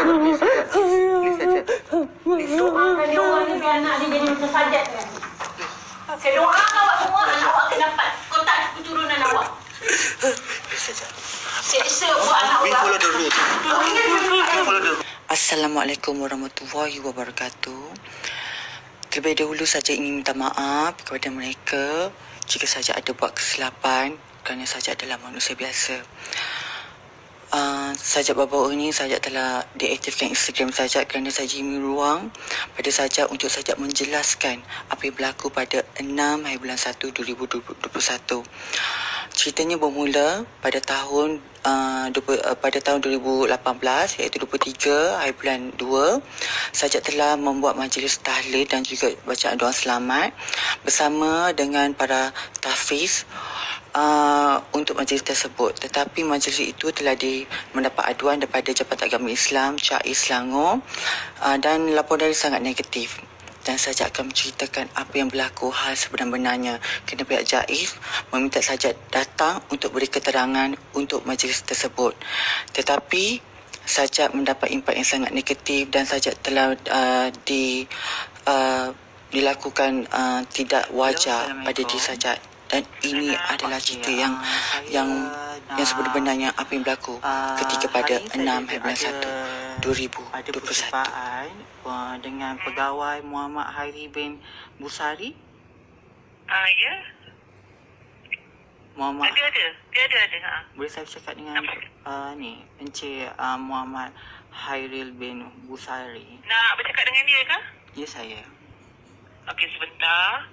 Please. Doakan dia orang ni biar anak dia jadi macam Sajat kan. Saya doakan awak semua, anak awak akan dapat kotak keturunan awak. Saya buat anak awak. Assalamualaikum warahmatullahi wabarakatuh. Terlebih dahulu saja ingin minta maaf kepada mereka jika saja ada buat kesilapan kerana saja adalah manusia biasa. Sajak baru-baru ini Sajak telah deaktifkan Instagram Sajak kerana Sajak ingin ruang pada Sajak untuk Sajak menjelaskan apa yang berlaku pada 6 hari bulan 1 2021. Ceritanya bermula pada tahun 2018 iaitu 23 hari bulan 2. Sajak telah membuat majlis tahlil dan juga bacaan doa selamat bersama dengan para tahfiz untuk majlis tersebut. Tetapi majlis itu telah mendapat aduan daripada Jabatan Agama Islam Syai Selangor dan laporan dari sangat negatif. Dan saya akan menceritakan apa yang berlaku hal sebenar-benarnya kerana pihak JAIF meminta Sajak datang untuk beri keterangan untuk majlis tersebut. Tetapi Sajak mendapat impak yang sangat negatif dan Sajak telah dilakukan tidak wajar pada diri Sajak. Dan ini adalah cerita yang sebenarnya apa yang berlaku ketika pada 6 hari bulan 1 2021 dengan pegawai Muhammad Hairi bin Busari. Ya. Muhammad Dia ada. boleh saya cakap dengan Encik Muhammad Hairil bin Busari? Nak bercakap dengan dia ke? Ya, saya. Okey, sebentar.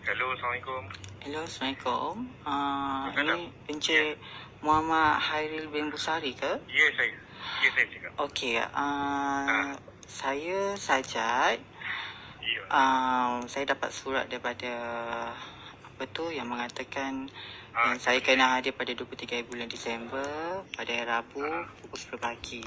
Hello, Assalamualaikum. Hello, Assalamualaikum. Ini Encik Muhammad Hairil bin Busari ke? Ya, saya cakap. Okey, saya Sajat. Ya. Saya dapat surat daripada yang mengatakan yang saya kena hadir pada 23 bulan Disember pada hari Rabu pukul 10 pagi.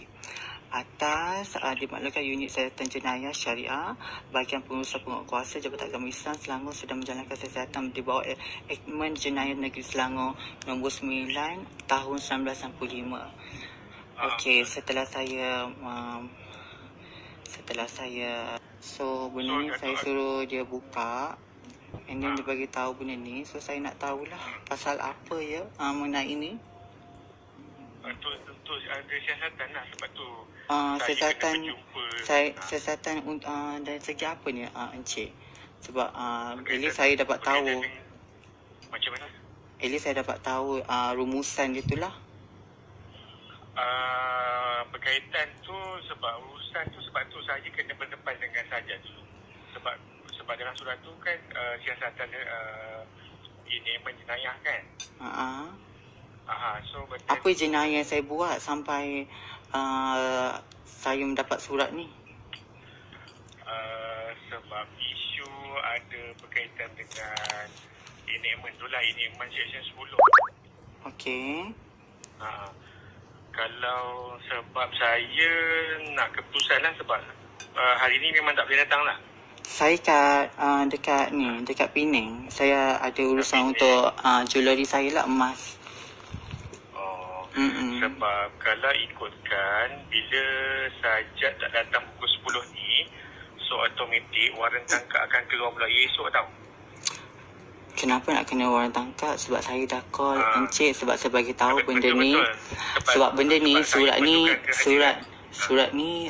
Atas dimaklumkan unit siasatan jenayah syariah bahagian pengurusan penguatkuasa Jabatan Agama Islam Selangor sedang menjalankan siasatan di bawah Akmen Jenayah Negeri Selangor nombor 9 tahun 1965. Okey, setelah saya benda ni saya suruh dia buka and then dia bagi tahu benda ni, so saya nak tahulah pasal apa ya mengenai ini. Tentu ada siasatan lah sebab tu siasatan dari segi apa ni Encik? Sebab at least saya dapat tahu macam mana? At least saya dapat tahu rumusan gitulah. Berkaitan tu sebab urusan tu sebab tu saya kena berdepan dengan Sajat dulu. Sebab dalam surat tu kan siasatan ini menjenayah kan. So apa jenayah yang saya buat sampai saya mendapat surat ni? Sebab isu ada berkaitan dengan enakmen tu lah, enakmen Seksyen 10. Okey. Kalau sebab saya nak keputusan lah sebab hari ni memang tak boleh datang lah. Saya dekat Penang. Saya ada urusan untuk jewellery saya lah, emas. Sebab kalau ikutkan bila Sajat tak datang pukul 10 ni, so automatik waran tangkap akan keluar pula esok tau. Kenapa nak kena waran tangkap? Sebab saya dah call Encik sebab saya bagi tahu benda betul, ni. Sebab benda ni surat ni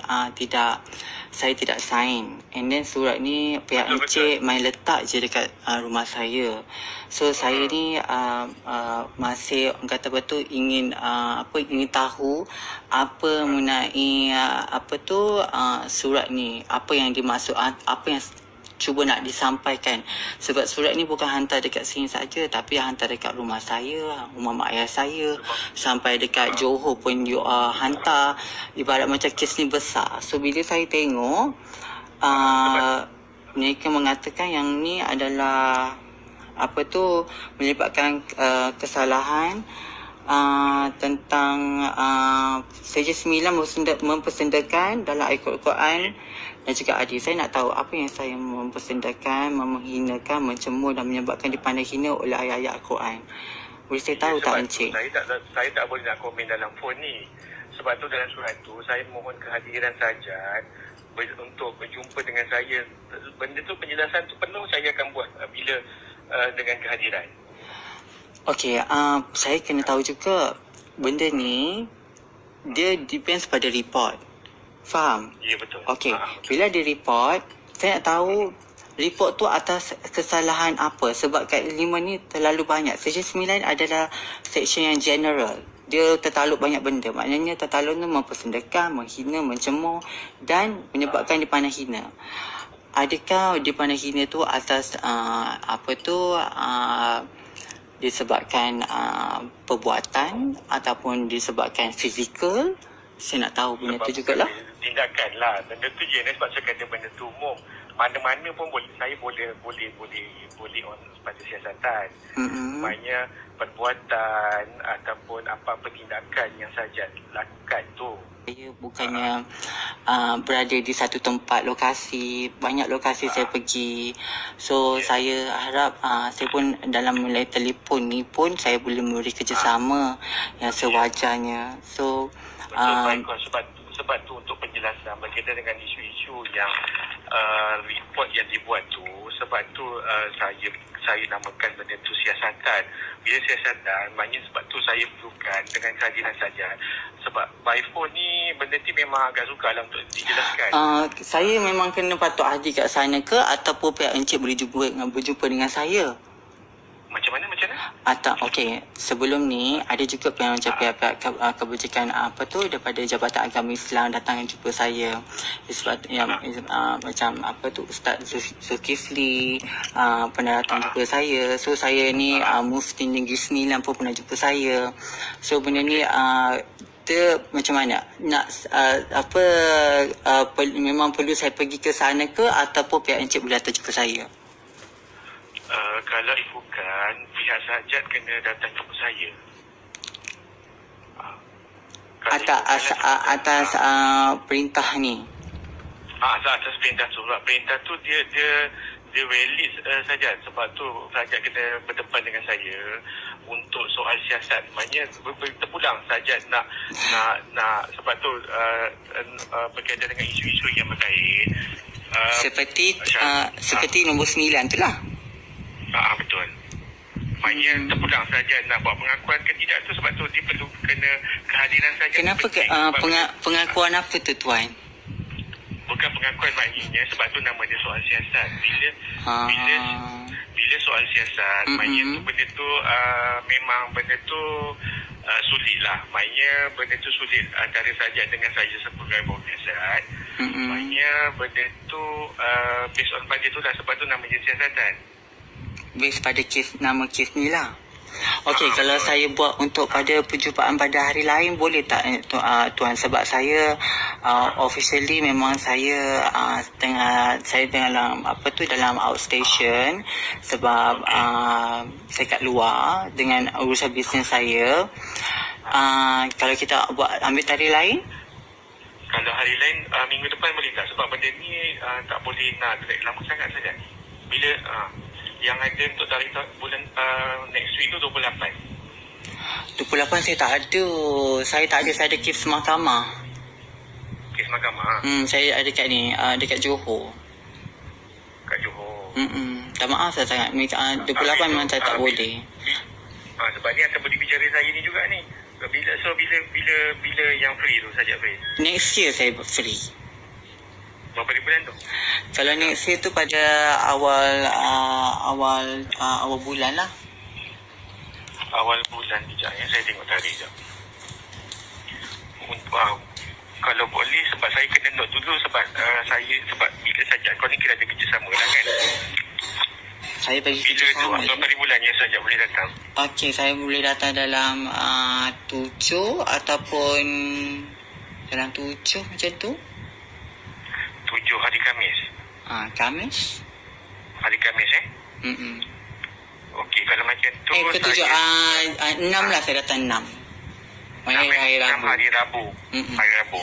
saya tidak sign. And then surat ni pihak Encik main letak je dekat rumah saya. So saya ni masih kata betul ingin tahu apa mengenai surat ni, apa yang dimaksud, apa yang cuba nak disampaikan. Sebab surat ni bukan hantar dekat sini saja, tapi hantar dekat rumah saya, rumah mak ayah saya, sampai dekat Johor pun hantar. Ibarat macam kes ni besar. So bila saya tengok mereka mengatakan yang ni adalah menyebabkan kesalahan tentang Seksyen 9 mempersendakan dalam Al-Quran dan juga adik. Saya nak tahu apa yang saya mempersendakan, menghinakan, mencemur dan menyebabkan dipandang hina oleh ayat-ayat Al-Quran. Boleh saya tahu tak Encik? Saya tak boleh nak komen dalam phone ni. Sebab tu dalam surat tu saya mohon kehadiran Sajat untuk berjumpa dengan saya. Benda tu penjelasan tu penuh saya akan buat bila dengan kehadiran. Okey, saya kena tahu juga benda ni dia depends pada report. Faham? Ya, betul. Okey, bila dia report, saya nak tahu report tu atas kesalahan apa. Sebab kat 5 ni terlalu banyak. Section 9 adalah section yang general. Dia tertaluk banyak benda. Maknanya tertaluk tu mempersendakan, menghina, mencemur dan menyebabkan dipandang hina. Adakah dipandang hina tu atas disebabkan perbuatan ataupun disebabkan fizikal? Saya nak tahu benda tu jugalah. Tindakan lah. Benda tu je sebab saya kata benda tu umum. Mana-mana pun boleh. Saya boleh on pada siasatan. Maknanya perbuatan ataupun apa-apa tindakan yang Sajat lakukan tu. Saya bukannya berada di satu tempat lokasi, banyak lokasi saya pergi. So saya harap saya pun dalam melalui telefon ni pun saya boleh memberi kerjasama yang sewajarnya. So sebab tu untuk penjelasan berkaitan dengan isu-isu yang report yang dibuat tu, sebab tu saya namakan benda tu siasatan. Bila siasatan, maknanya sebab tu saya perlukan dengan kehadiran saja. Sebab by phone ni benda ni memang agak sukar lah untuk dijelaskan. Saya memang kena patut hadir kat sana ke ataupun pihak Encik boleh berjumpa dengan saya? Macam mana? Okey. Sebelum ni ada juga pihak-pihak kebajikan daripada Jabatan Agama Islam datang jumpa saya. Sebab macam Ustaz Zulkifli pernah datang jumpa saya. So saya ni Mufti Negeri Sembilan pun pernah jumpa saya. So benda ni dia macam mana? Memang perlu saya pergi ke sana ke ataupun pihak Encik boleh datang jumpa saya? Kalau bukan, pihak Sajat kena datang jumpa saya. Atas perintah ni. Atas perintah tu. Perintah tu dia valid saja. Sebab tu Sajat kena berdepan dengan saya untuk soal siasat. Maknanya terpulang Sajat nak sebab tu berkaitan dengan isu-isu yang berkait. Seperti nombor 9 tu lah. Betul. Maknanya terpulang saja nak buat pengakuan ke tidak tu, sebab tu dia perlu kena kehadiran saja. Kenapa pengakuan apa tu tuan? Bukan pengakuan maknanya, sebab tu nama dia soal siasat. Bila soal siasat, maknanya tu benda tu memang benda tu sulit lah. Maknanya benda tu sulit antara saja dengan saya sebagai penasihat. Maknanya benda tu based on pada tu lah, sebab tu nama dia siasatan. Based pada nama kes ni lah. Okey, kalau saya buat untuk pada perjumpaan pada hari lain boleh tak tuan? Sebab saya officially memang saya dalam outstation sebab saya kat luar dengan urusan bisnes saya. Kalau kita ambil tarikh lain? Kalau hari lain minggu depan boleh tak? Sebab benda ni tak boleh nak drag lama sangat saja. Bila yang ada untuk tarikh bulan next week tu 28 saya tak ada. Saya ada kes mahkamah. Kes mahkamah? Saya ada kat ni, dekat Johor. Kat Johor? Tak maaf saya sangat. 28 memang saya tak boleh. Sebab ni akan boleh bicara saya ni juga ni. Bila yang free tu saja free? Next year saya free. Berapa bulan tu? Kalau next year tu pada awal bulan lah. Awal bulan sekejap ya. Saya tengok tarikh sekejap. Kalau boleh, sebab saya kena note dulu sebab bila saja kau ni kira ada kerjasama lah kan. Saya bagi kerjasama. Bila tu, berapa bulan yang saja boleh datang? Okey, saya boleh datang dalam 7 ataupun dalam 7 macam tu. 7 hari Khamis. Khamis? Hari Khamis Okey, kalau macam tu ke-7 6 lah saya datang 6. Hari Rabu. Hari Rabu. Hari Rabu.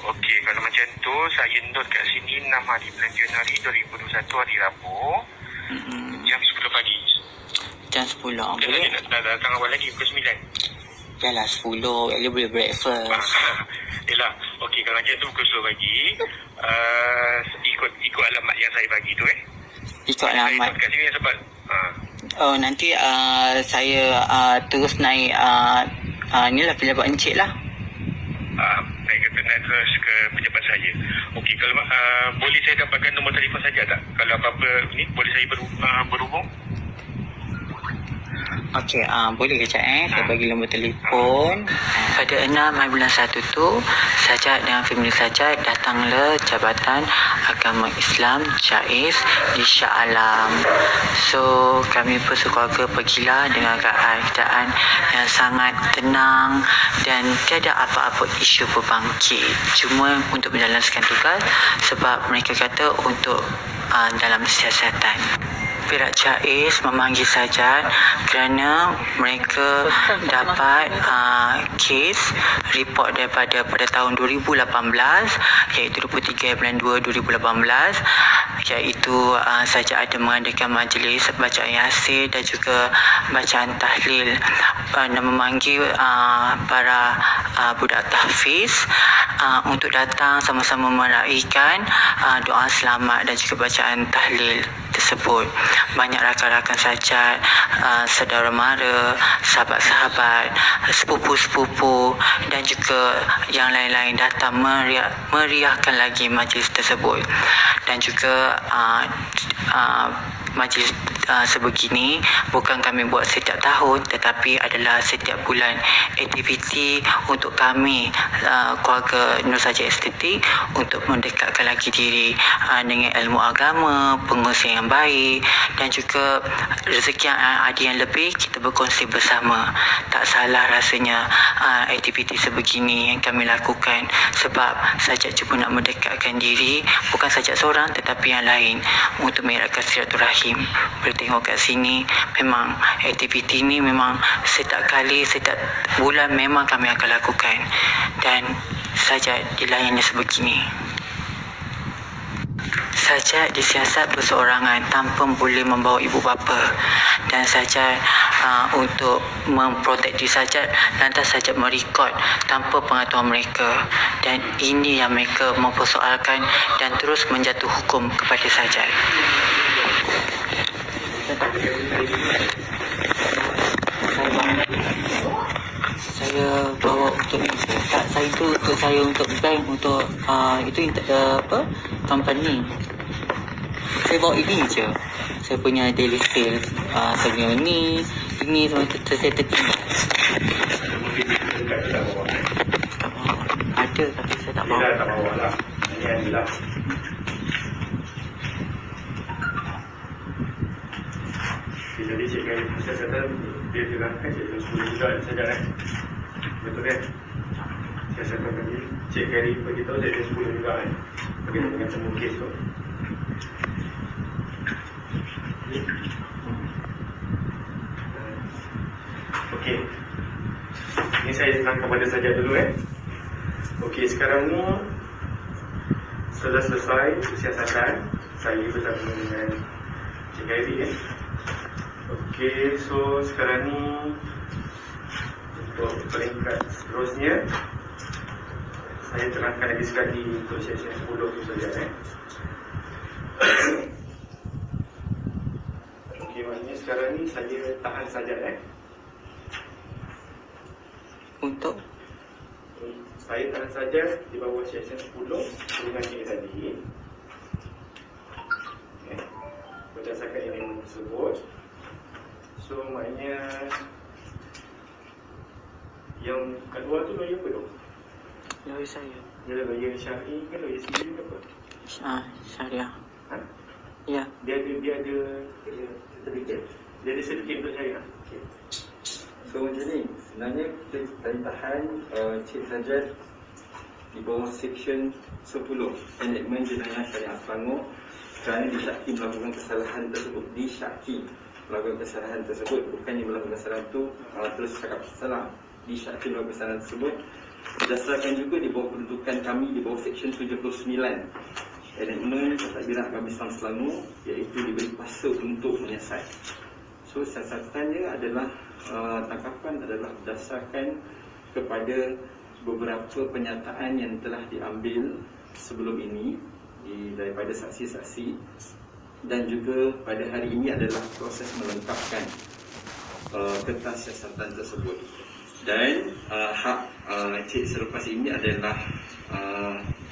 Okey, kalau macam tu saya note kat sini 6 hari bulan Januari 2021 hari Rabu. Jam 10 pagi. Jam 10. Kita Boleh? nak datang awal lagi pukul 9. Yalah 10. At least boleh breakfast. Yelah. Okey, kalau macam tu pukul 10 pagi. Ikut alamat yang saya bagi tu Ikut Saya alamat. note kat sini sebab Oh, nanti saya terus naik ni lah pejabat encik lah. saya kata nak terus ke pejabat saya. Okey, kalau boleh saya dapatkan nombor telefon saja tak? Kalau apa-apa ni boleh saya berhubung? Okey, boleh kejap saya bagi nombor telefon. Pada 6 hari bulan 1 tu, Sajat dengan family Sajat datanglah Jabatan Agama Islam JAIS di Shah Alam. So, kami bersekeluarga pergilah dengan keadaan yang sangat tenang dan tiada apa-apa isu berbangkit. Cuma untuk menjalankan tugas sebab mereka kata untuk dalam siasatan. Pihak JAIS memanggil Sajat kerana mereka dapat kes report pada tahun 2018 iaitu 23 bulan 2 2018 iaitu Sajat ada mengadakan majlis bacaan Yasin dan juga bacaan tahlil dan memanggil para budak tahfiz untuk datang sama-sama meraihkan doa selamat dan juga bacaan tahlil tersebut. Banyak rakan-rakan Sajat, saudara mara, sahabat-sahabat, sepupu-sepupu dan juga yang lain-lain datang meriahkan lagi majlis tersebut. Dan juga majlis sebegini bukan kami buat setiap tahun tetapi adalah setiap bulan aktiviti untuk kami keluarga Nur Sajat Estetik untuk mendekatkan lagi diri dengan ilmu agama, pengurusan yang baik dan juga rezeki yang ada yang lebih kita berkongsi bersama. Tak salah rasanya aktiviti sebegini yang kami lakukan sebab Sajat cuba nak mendekatkan diri bukan Sajat seorang tetapi yang lain untuk mengeratkan silaturahim. Boleh tengok kat sini memang aktiviti ni memang setiap bulan memang kami akan lakukan dan Sajat dilayani sebegini. Sajat disiasat berseorangan tanpa boleh membawa ibu bapa dan Sajat untuk memprotek diri Sajat lantas Sajat merekod tanpa pengetahuan mereka dan ini yang mereka mempersoalkan dan terus menjatuh hukum kepada Sajat. Saya bawa untuk tak saya tu untuk saya untuk bank untuk itu company. Saya bawa ini je. Saya punya daily sales. Saya punya ini semua saya tertinggal. Ada tapi saya tak bawa. Tak bawa lah. Ini adalah jadi Cik Kari siasatan dia terangkan Cik Kari juga saja betul kan? Siasatan tadi Cik Kari beritahu Cik Kari 10 juga berkaitan dengan semua kes tu. Okey, ini saya terangkan pada saja dulu Okey, sekarang ni sudah selesai siasatan saya bersama dengan Cik Kari Okey, so sekarang ni untuk peringkat seterusnya saya terangkan lagi sekali untuk sesi 10 tu saja Okey, maknanya sekarang ni saya tahan saja Untuk saya tahan saja di bawah sesi 10 dengan ini tadi berdasarkan ilmu tersebut. So maknanya yang kedua tu lawyer apa tu? lawyer saya. Dia lawyer syar'i ke lawyer sendiri ke apa? Syariah. Ha? Ya. Dia ada sedikit. Dia ada sedikit untuk syariah. Okay. So macam ni, sebenarnya kita tahan Cik Sajat di bawah section 10 Enakmen Jenayah Syariah Selangor kerana disyaki melakukan kesalahan tersebut. Disyaki melakukan kesalahan tersebut, bukannya melakukan kesalahan tu terus cakap salah. Disyaki melakukan kesalahan tersebut Berdasarkan juga di bawah kedudukan kami di bawah Seksyen 79 Enactment Pentadbiran Agama Islam Selangor, iaitu diberi kuasa untuk menyiasat. So siasatannya adalah tangkapan adalah berdasarkan kepada beberapa penyataan yang telah diambil sebelum ini daripada saksi-saksi, dan juga pada hari ini adalah proses melengkapkan kertas siasatan tersebut. Dan hak cik selepas ini adalah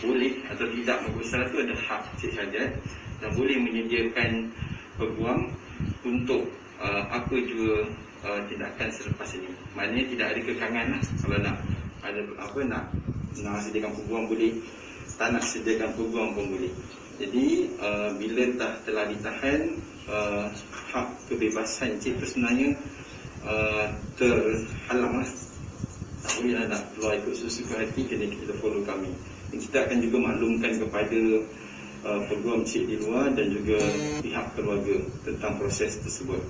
boleh atau tidak membesar itu adalah hak cik saja, dan boleh menyediakan peguam untuk apa juga tindakan selepas ini. Maknanya tidak ada kekangan lah. Kalau nak ada apa nak sediakan peguam boleh, tak nak sediakan peguam pun boleh. Jadi bila telah ditahan, hak kebebasan cik tu sebenarnya terhalang lah. Tak boleh lah nak keluar ikut suka hati, kena kita follow kami. Dan kita akan juga maklumkan kepada peguam cik di luar dan juga pihak keluarga tentang proses tersebut.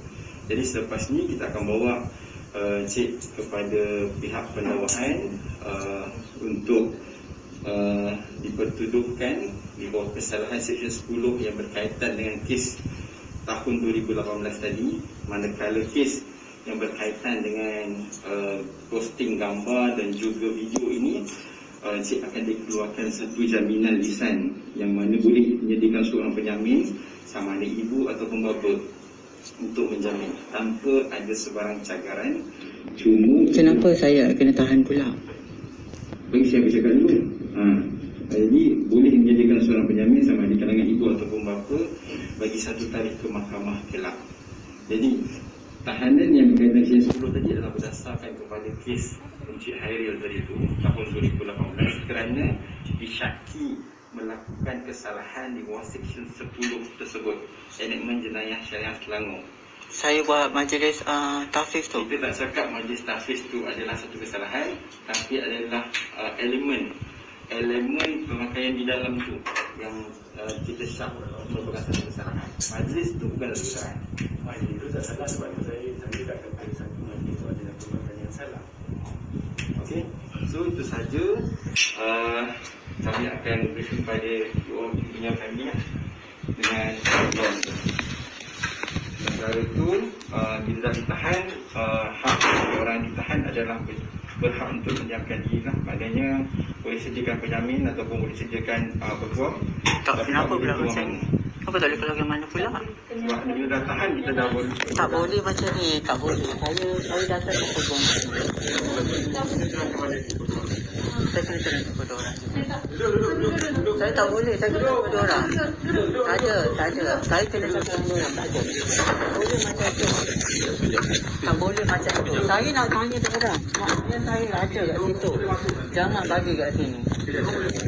Jadi selepas ni kita akan bawa cik kepada pihak pendakwaan untuk dipertuduhkan di bawah kesalahan Seksyen 10 yang berkaitan dengan kes tahun 2018 tadi, manakala kes yang berkaitan dengan posting gambar dan juga video ini, cik akan dikeluarkan satu jaminan lisan yang mana boleh menyediakan seorang penjamin sama ada ibu ataupun bapa untuk menjamin tanpa ada sebarang cagaran. Cuma Kenapa saya kena tahan pula? bagi saya bercakap dulu. Jadi boleh menjadikan seorang penjamin sama ada kalangan ibu ataupun bapa bagi satu tarikh ke mahkamah kelak. Jadi tahanan yang berkaitan kes 10 tadi adalah berdasarkan kepada kes Encik Hairil tadi itu tahun 2018 kerana disyaki melakukan kesalahan di bawah Seksyen 10 tersebut, Enactment Jenayah Syariah Selangor. Saya buat majlis tahfiz tu. Kita tak cakap majlis tahfiz itu adalah satu kesalahan, tapi adalah elemen pemakaian di dalam tu yang kita syak merupakan satu kesalahan. Majlis itu bukanlah kesalahan. Majlis itu tak salah sebab saya tak kata satu majlis itu adalah pemakaian yang salah. Okey, so itu saja. Kami akan briefing pada orang punya family lah dengan orang tu. Sementara itu, bila dah ditahan, hak orang ditahan adalah berhak untuk mendiamkan diri lah. Maknanya boleh sediakan penjamin ataupun boleh sediakan peguam. Tak, kenapa pula macam ni? Kenapa tak boleh keluar ke mana pula? Sebab bila dah tahan, kita dah boleh. Tak boleh macam ni, tak boleh. Saya datang ke peguam. Saya kena turun kepada orang. Saya tak boleh, saya kena kepada orang. Tak ada. Saya kena cakap dengan orang, tak ada. Tak boleh macam tu. Saya nak tanya dengan orang. Maknanya saya ada kat situ. Jangan bagi kat sini.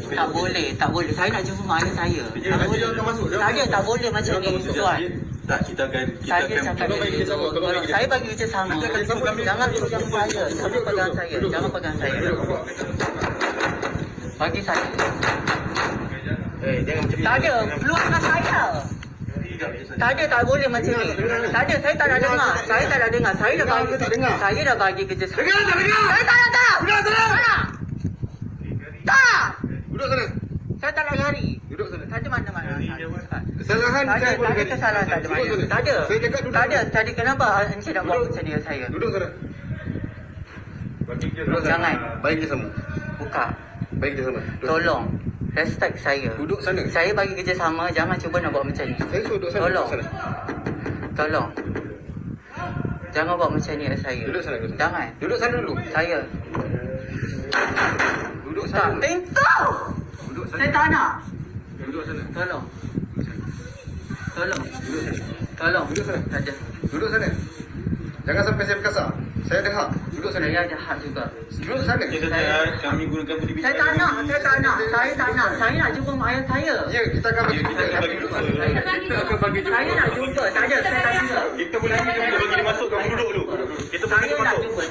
Tak boleh. Saya nak jumpa mak ayah saya. Tak boleh. Saya tak boleh macam ni, tuan. Tak, kita akan Cakap dengan dia. Saya bagi kerja sama. Jangan pegang saya. Jangan pegang saya. Bagi saya. Tak ada. Keluarkan saya. Tak ada, tak boleh macam ni. Tak ada, saya tak nak dengar. Saya dah bagi kerja sama. Saya tak nak. Tak. duduk sana. Saya tak nak lari. Duduk sana. Tak ada mana-mana. Kesalahan Tak saya ada kesalahan, tak ada Duduk mana. sana. Tak ada. Saya cakap duduk. Tak ada. Tadi kenapa Encik nak buat macam ni dengan saya? Duduk sana. Duduk sana. Jangan. Baik je sama. Buka. Baik je sama. Duduk. Tolong. Respect saya. Duduk sana. Saya bagi kerjasama, jangan cuba nak buat macam ni. Saya suruh duduk sana. Tolong. Duduk sana. Tolong. Jangan buat macam ni dengan saya. Duduk sana. Duduk sana. Jangan. Duduk sana dulu. Saya. Duduk Tak sana. dulu. pintu. Duduk sana. Saya tak nak. Duduk sana. Tolong. Tolong. Duduk sana. Tolong. Duduk sana. Tak ada. Duduk sana. Jangan sampai saya berkasar. Saya ada hak. Duduk sana. Saya ada hak juga. Duduk sana. Kami gunakan budi Saya tak nak. Saya nak jumpa mak ayah saya. Ya, kita akan bagi kita akan bagi jumpa. Kita akan bagi jumpa. Saya nak jumpa. Tak ada. Saya tak jumpa. Kita boleh bagi dia masuk. Kamu duduk dulu. Kita Saya nak jumpa.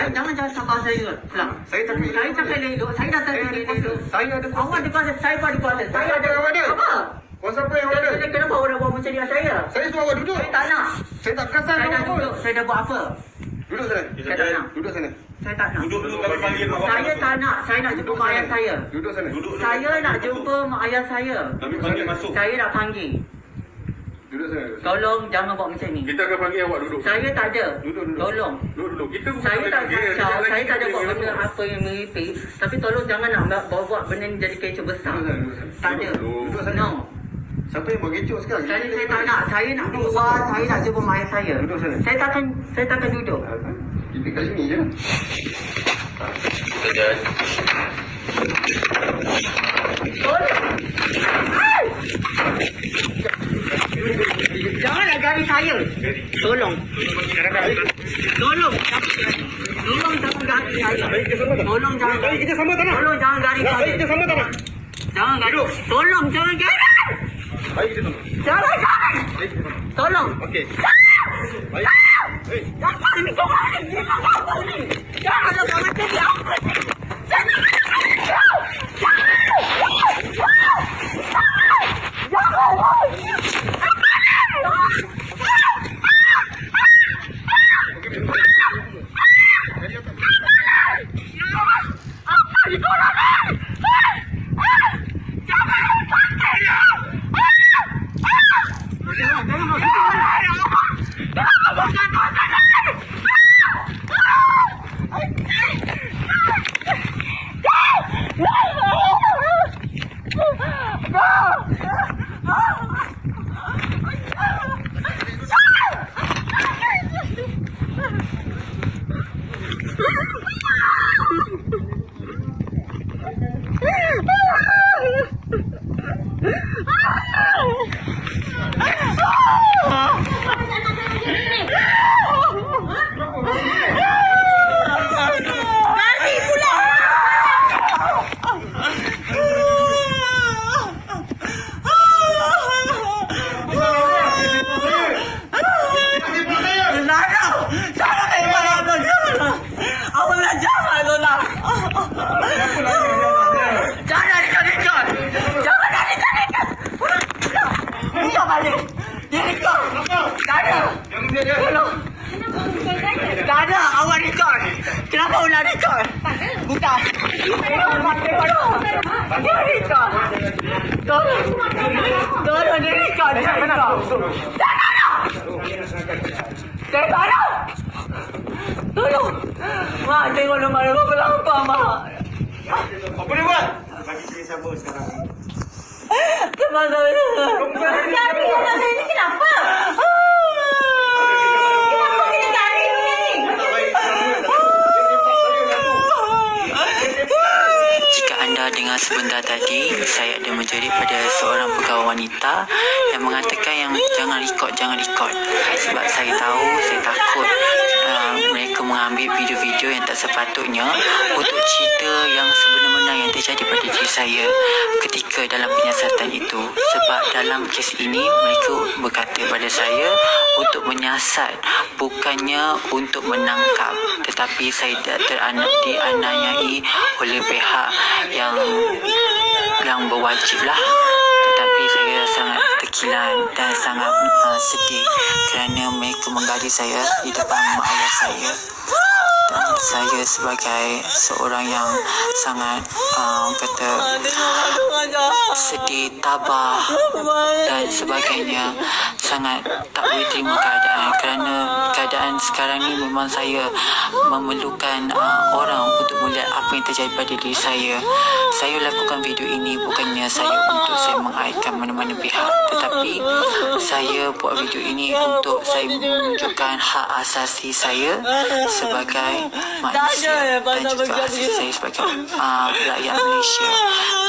Jangan sabar saya. Pulang. Saya tak boleh. Saya cakap elok. Saya datang dari elok. Saya ada Awak ada kuasa. Saya pun ada kuasa. Saya ada. Apa yang ada? Apa? Kuasa apa yang ada? Kenapa awak nak buat macam ni dengan saya? Saya suruh awak duduk. Saya tak nak. Saya tak kasar Saya dah kamu. duduk. Saya dah buat apa? Duduk sana. Saya tak nak. Duduk sana. Saya tak nak. Duduk dulu kami panggil mak bapak. Saya tak nak. Saya nak jumpa mak ayah saya. Duduk sana. Duduk. Saya nak jumpa mak ayah saya. Kami panggil masuk. Saya nak panggil. Duduk sana. Tolong jangan buat macam ni. Kita akan panggil awak duduk. Saya tak ada. Duduk dulu. Tolong. Duduk dulu. Kita bukan Saya tak panggil. kacau. Saya tak ada buat benda apa yang meripik. Tapi tolong jangan nak bawa benda ni jadi kecoh besar. Duduk sana. Tak ada. Duduk sana. No. Siapa yang buat kecoh sekarang? Saya tak nak. Saya nak keluar. Saya nak jumpa mak ayah saya. Duduk sana. Saya takkan duduk. Kita kat sini je. Janganlah gari saya. Tolong. Tolong. Tolong jangan gari saya. Tolong jangan. Baik, kita sama tanah. Tolong jangan gari Baik, saya. kita sama tanah. Jangan gari. Tolong jangan gari. Baik, kita sama. Jangan. Baik, kita sama. Tolong. Okey. Baik. Hei. Jangan ni jangan. Janganlah jangan jadi apa. Tak ada, awak record. Kenapa awak record? Bukan. Dia record. Tolong. Tolong dia record. Dia record. Tak ada. Saya tak ada. Tolong. Mak, tengok nombor aku lampau, Mak. Apa dia buat? Bagi saya sama sekarang. Teman saya. Cari ini kenapa? Kenapa kita cari ini? Jika anda dengar sebentar tadi, saya ada menjerit pada seorang pegawai wanita yang mengatakan yang jangan record. Sebab saya tahu, saya takut mereka mengambil video-video yang tak sepatutnya untuk cerita yang sebenar-benar yang terjadi pada diri saya ketika dalam penyiasatan itu. Sebab dalam kes ini mereka berkata pada saya untuk menyiasat, bukannya untuk menangkap, tetapi saya dianiayai oleh pihak yang berwajib lah. Tetapi saya sangat terkilan dan sangat sedih kerana mereka menggaji saya di depan mak ayah saya. Dan saya sebagai seorang yang sangat sedih, tabah dan sebagainya, sangat tak boleh terima keadaan kerana keadaan sekarang ni memang saya memerlukan orang untuk melihat apa yang terjadi pada diri saya. Saya lakukan video ini bukannya untuk saya mengaitkan mana-mana pihak, tetapi saya buat video ini untuk saya menunjukkan hak asasi saya sebagai manusia dan juga asasi saya sebagai rakyat Malaysia.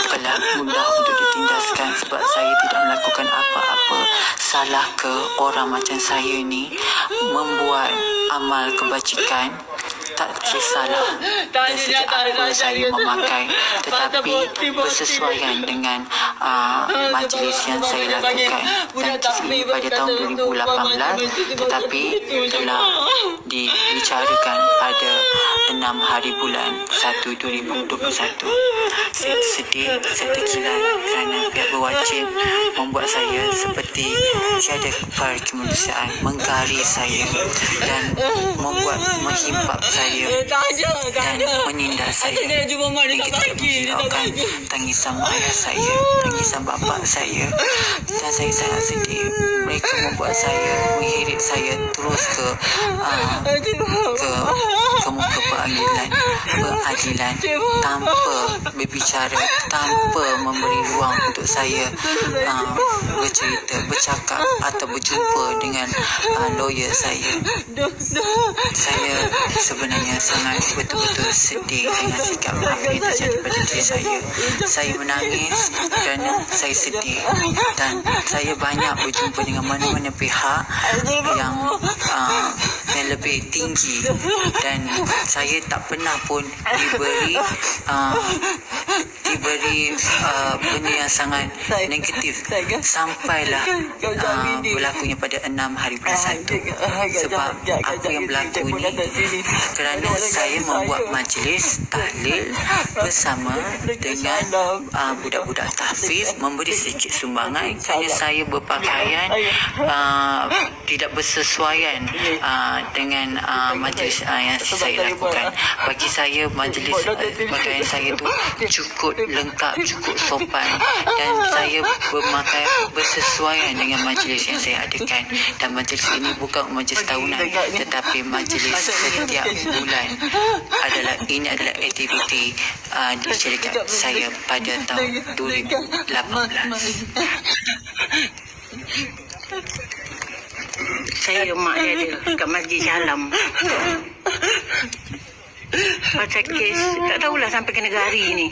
Bukanlah mudah untuk ditindaskan sebab saya tidak melakukan apa-apa salah ke orang macam saya ni membuat amal kebajikan. Tak kisahlah dari sejak apa saya memakai, tetapi bersesuaian dengan majlis yang saya lakukan dan kes ini pada tahun 2018 tetapi telah dibicarakan pada 6 hari bulan 1 2021. Saya sedih, saya terkilat kerana pihak berwajib membuat saya seperti tiada kepala kemanusiaan, menggaris saya dan membuat menghimpap saya dan menindas saya. Dan kita tidak menghiraukan tangisan ayah saya, tangisan bapa saya, dan saya sangat sedih. Mereka membuat saya, menghirit saya terus ke muka peradilan tanpa berbicara, tanpa memberi ruang untuk saya bercerita, bercakap atau berjumpa dengan lawyer saya. Saya sebenarnya sangat betul-betul sedih dengan sikap apa yang terjadi pada diri saya. Saya menangis kerana saya sedih dan saya banyak berjumpa dengan mana-mana pihak yang lebih tinggi dan saya tak pernah pun diberi benda yang sangat negatif sampailah berlakunya pada 6 hari bulan 1. Sebab apa yang berlaku ni kerana saya membuat majlis tahlil bersama dengan budak-budak tahfiz, memberi sedikit sumbangan kerana saya berpakaian tidak bersesuaian dengan majlis yang saya lakukan. Bagi saya majlis pakaian saya tu cukup lengkap, cukup sopan dan saya bersesuaian dengan majlis yang saya adakan. Dan majlis ini bukan majlis tahunan tetapi majlis setiap bulan. Ini adalah aktiviti di syarikat saya pada tahun 2018. Saya mak dia ada kat Masjid Syalam. Pasal kes, tak tahulah sampai ke negara ni.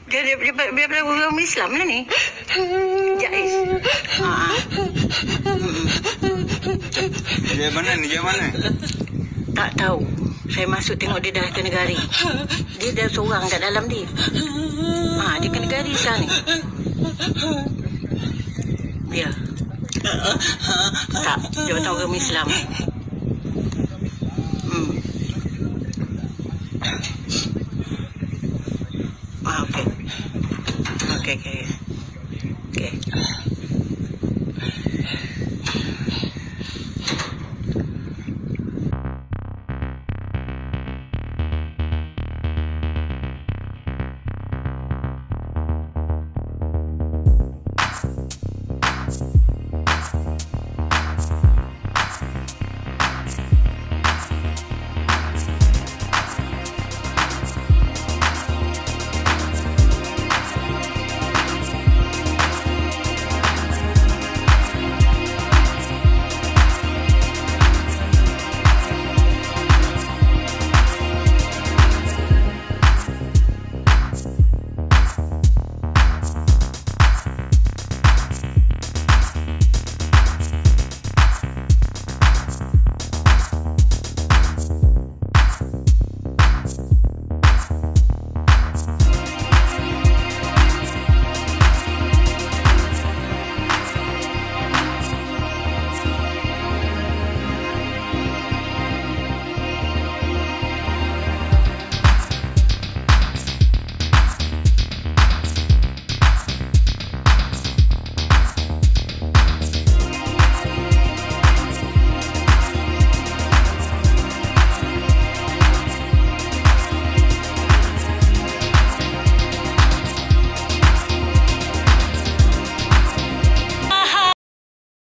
Dia daripada agama Islam lah ni. Jais. Dia mana ni? Dia mana? Tak tahu. Saya masuk tengok dia dah ke negara. Dia dah seorang kat dalam dia. Dia ke negara sekarang ni. Ya. Tak, dia tahu agama Islam. Okey. Okey.